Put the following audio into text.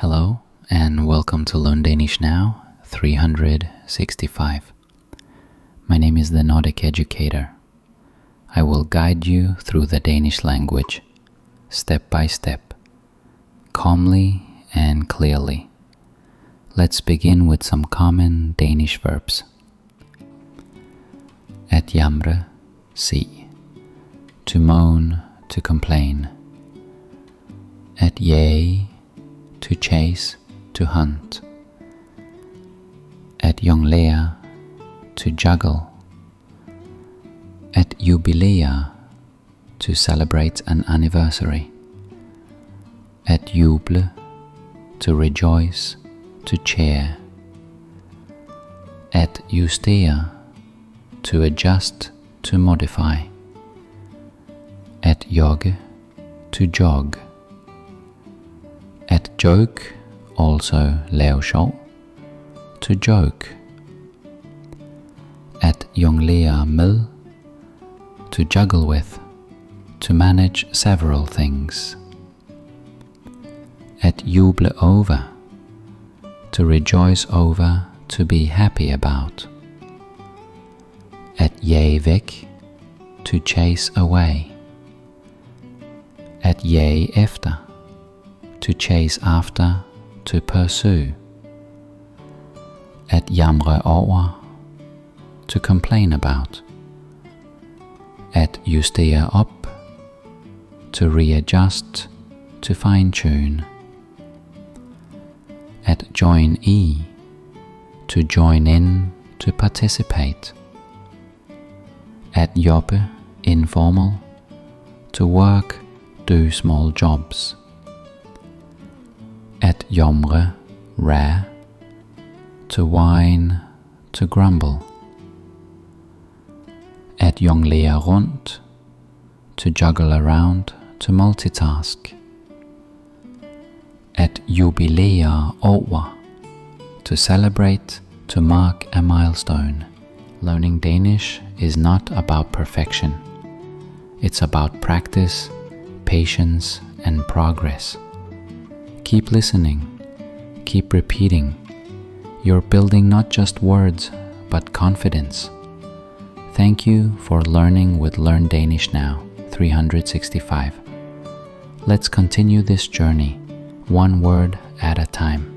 Hello and welcome to Learn Danish Now 365. My name is the Nordic Educator. I will guide you through the Danish language, step by step, calmly and clearly. Let's begin with some common Danish verbs. At jamre, sig. To moan, to complain. At jage, to chase, to hunt. At jonglere, to juggle. At jubilere, to celebrate an anniversary. At juble, to rejoice, to cheer. At justere, to adjust, to modify. At jogge, to jog. At joke, also lave sjov, to joke. At jonglere med, to juggle with, to manage several things. At juble over, to rejoice over, to be happy about. At jage væk, to chase away. At jage efter, to chase after, to pursue. At jamre over, to complain about. At justere op, to readjust, to fine-tune. At join i, to join in, to participate. At jobbe, informal, to work, do small jobs. At jamre, rare, to whine, to grumble. At jonglere rundt, to juggle around, to multitask. At jubilere over, to celebrate, to mark a milestone. Learning Danish is not about perfection. It's about practice, patience, and progress. Keep listening, keep repeating. You're building not just words, but confidence. Thank you for learning with Learn Danish Now 365. Let's continue this journey, one word at a time.